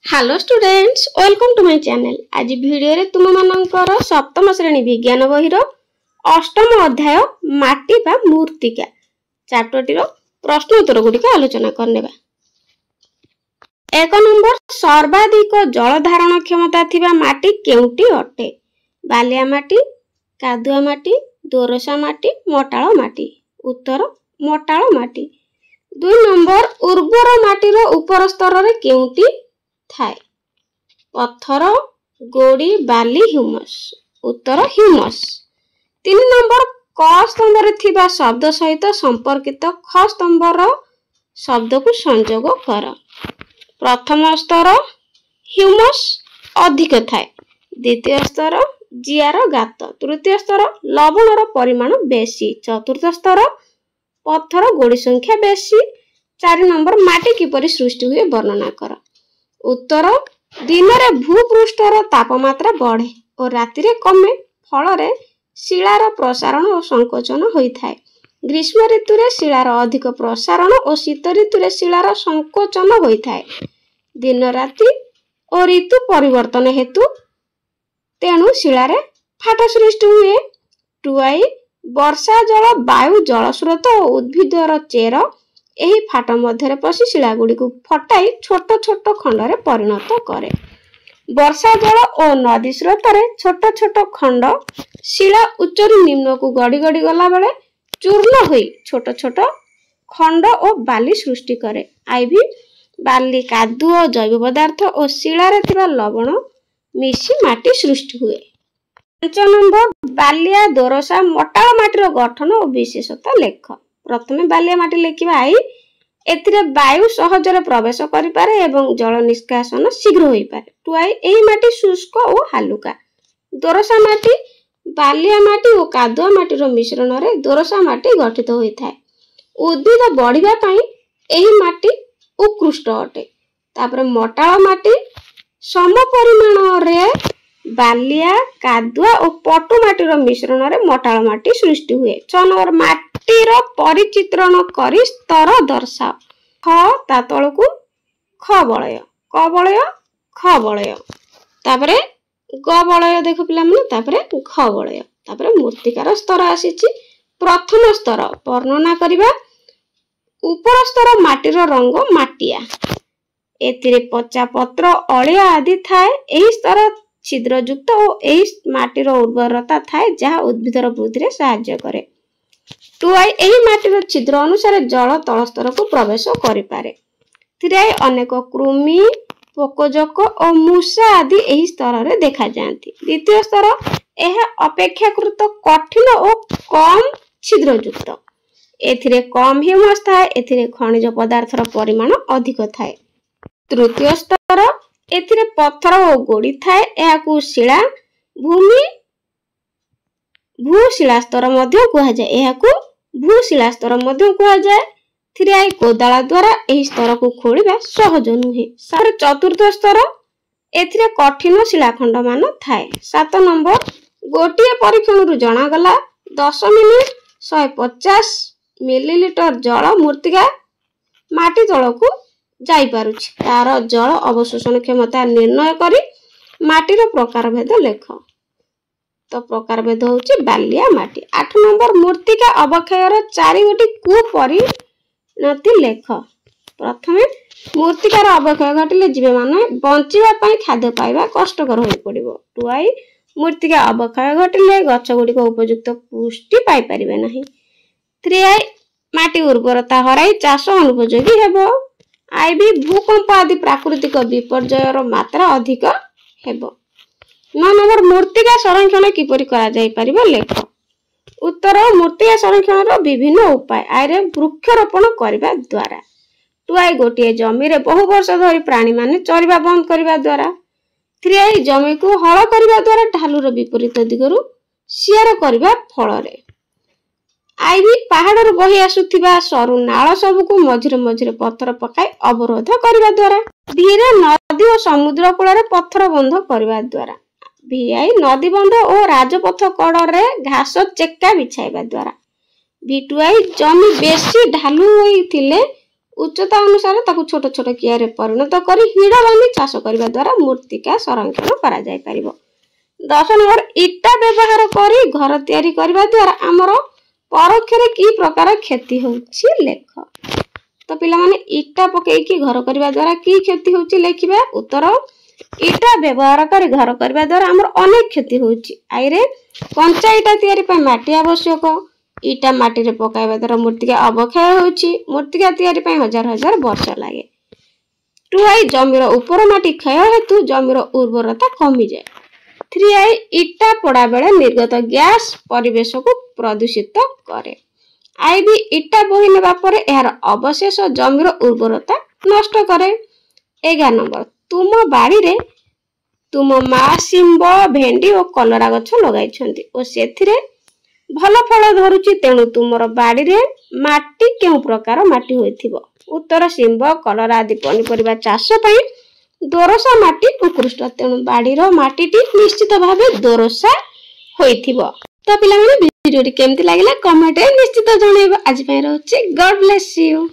Hello students, welcome to my channel. आज video रे तुम मानकर सप्तम श्रेणी विज्ञान बहिर अष्टम अध्याय माटी बा मूर्तिका चैप्टर रो प्रश्न उत्तर गुड़िक आलोचना करनेबा। 1 नंबर, सर्वाधिक जल धारण क्षमता थिबा माटी केउटी अटे? बालिया माटी, कादुआ माटी, दोरसा माटी, मोटाळ माटी। उत्तर मोटाळ माटी। 2 नंबर, उर्वर माटीर ऊपर स्तर रे केउटी थाए? पत्थर, गोड़ी, बाली, ह्यूमस। उत्तर ह्यूमस। 3 नंबर, क स्तंभ रे थिबा शब्द सहित संपर्कित ख स्तंभ रो शब्द को संयोग कर। प्रथम स्तर ह्यूमस अधिक थाए, द्वितीय स्तर जियार गात, तृतीय स्तर लवण रो परिमाण बेसी, चतुर्थ स्तर पत्थर गोड़ी संख्या बेसी। 4 नंबर, माटी किपरि सृष्टि हुए वर्णना कर। उत्तर दिन रे भूपृष्ठर तापमात्रा बढ़े और राति रे कमे, फल रे शिलार प्रसारण और संकोचन होइथाय। ग्रीष्म ऋतु रे शिलार अधिक प्रसारण और शीत ऋतु रे शिलार संकोचन होइथाय। दिन राति और ऋतु परिवर्तन हेतु तेणु शिलारे फाट सृष्टि हुए। टुआई वर्षा जल, वायु जल स्रोत और उद्भिदर चेर एही फाट मध्य पशि शिला गुड़ी को फटाई छोट छोट खंड रे परिणत करे। वर्षा जल और नदी स्रोत रे छोट छोट खंड शिला उच्चरु निम्न को गड़ी गड़ी गला बेले चूर्ण होई छोट छोट खंड और बाली सृष्टि करे। आईभी बाली, कादुओ, जैव पदार्थ और शिला रे थिबा लवण मिसी माटी सृष्टि हुए। 5 नंबर, बालिया, दोरसा, मोटाळ माटीर गठन और विशेषता लेख। प्रथमे बालिया माटी लेखिबा। आई एथिरे वायु सहजरे प्रवेश करि पारे एवं जल निष्कासन शीघ्र होई पारे। टुआई एही माटी शुष्क और हालुका। दोरसा माटी बालिया माटी और कादुआ माटीर मिश्रण रे दोरसा माटी गठित होई थाए। उद्भिद बढ़िबा पई एही माटी उत्कृष्ट अटे। तापर मोटाळ माटी सम परिमाण रे बालिया, कादुआ और पटु माटीर मिश्रण रे मोटाळ माटी सृष्टि हुए। 6 नंबर, माटीर परिचित्रण करी स्तर दर्शाओ। ख ता तळकु ख बलय, क बलय, ख बलय, तापरे ग बलय देख पिला माने, तापरे घ बलय, तापरे मूर्तिकार स्तर आसीची। प्रथम स्तर वर्णना करिबा। ऊपर स्तर माटीर रंग माटिया, एथिरे पचा पत्र, अळिया आदि थाए। एही स्तर छिद्रयुक्त और एही माटीर उर्वरता थाए जहा उद्भिदर वृद्धि रे सहाय्य करे। टुआई एही माटीर छिद्र अनुसार जल तल स्तर को प्रवेश करि पारे। 3 अनेक कृमि, पोकजोक और मूषा आदि एही स्तर रे देखा जांती। द्वितीय स्तर एहा अपेक्षाकृत कठिन और कम छिद्रयुक्त, एथिरे कम ह्यूमस थाए, एथिरे खनिज पदार्थर परिमाण अधिक थाए। तृतीय स्तर एथिरे पत्थर और गोड़ी थाए, एहाकू शिला भूमि भूशिला स्तर मध्य कुहा जाय, एहाकू भूशिला स्तर मध्य कुहा जाय। 3 कोदाला द्वारा एही स्तर को खोलिबा सहज नुहे। चतुर्थ स्तर एथिरे कठिन शिलाखंड मान थाए। 7 नंबर, गोटिए परीक्षण रु जणा गला 10 मिनिट 150 मिलीलीटर जल मूर्तिका माटी तल को जाई पारुछि। तार जल अवशोषण क्षमता निर्णय करी माटीर प्रकार भेद लेख। तो प्रकार भेद होछि बालिया माटी। 8 नंबर, मूर्तिका अवक्षयर 4 गोटी कुपरिणति लेख। प्रथमे मूर्तिकार अवक्षय घटिले जीव माने बंचिबा पई खाद्य पाइबा कष्टकर होई पड़िबो। टुआई मूर्तिका अवक्षय घटिले गछ गुडी को उपयुक्त पुष्टि पाई परिबे नाही। 3 माटी उर्वरता हराई चाष अनुपयोगी हेबो। आईबी भूकंप आदि प्राकृतिक विपर्ययर मात्रा अधिक हेबो। 9 नंबर, मूर्तिका संरक्षण किपरि करा जाई परिबो लेख। उत्तर मूर्तिका संरक्षण रो विभिन्न उपाय। आइरे वृक्षरोपण करबा द्वारा। टुआई गोटिए जमी रे बहु वर्ष धरि प्राणी माने चरिबा बंद करबा द्वारा। 3 जमी को हळ करबा द्वारा ढालुर विपरीत दिगरु शियार करबा फल रे। आईवी पहाड़ बही आसुथिबा सरु नाଳ सबको मझिरे मझिरे पत्थर पकाई अवरोध करबा द्वारा। धीरे नदी और समुद्र कूल रे पत्थर बंध करबा द्वारा। भिआई नदी बंध और राजपथ कड़ रे घास चेका बिछाइबा द्वारा। भिटुआई जमी बेसी ढालू होइथिले उच्चता अनुसार ताकू छोट छोट कियारे परिणत करी हिड़ बांधी चाष करने द्वारा मृत्तिका संरक्षण करा जाय परिबो। 10 नंबर इटा व्यवहार करी घर तैयारी करने द्वारा आमर परोक्ष की प्रकार क्षति होउछि लेख। तो पिला माने इटा पकेकी घर करने द्वारा की क्षति होउछि लेखिबा। उत्तर इटा व्यवहार कर घर करने द्वारा आमर अनेक क्षति होउछि। आइरे कंचा इटा तैयारी पर माटी आवश्यक। इटा माटी रे पकाइबा द्वारा मृत्तिका अवक्षय होउछि। मृत्तिका तैयारी पर हजार हजार वर्ष लागे। 2 जमीर उपर माटी क्षय हेतु जमीर उर्वरता कमी जाए। 3 इटा पोड़ा बेले निर्गत गैस परिवेश को प्रदूषित करे। भी इटा बोही नेबा परे एहार अवशेष जमीर उर्वरता नष्ट करे। 11 नंबर तुम बाड़ी रे तुम माँ शिंब भेंडी और कलरा गछ लगाइछन्ति और सेथिरे भल फल धरुछि तेणु तुमर बाड़ी रे माटी केउ प्रकार माटी होइथिबो। उत्तर शिंब कलरा आदि पनिपरिबा चाष पई दोरसा माटी उत्कृष्ट तेणु बाड़ी रो माटीटी निश्चित भाबे दोरसा होइथिबो। तो पिला माने वीडियोटी केमति लागिला कमेंट रे निश्चित जणाइबो। आज पई रहउछि गॉड ब्लेस यू।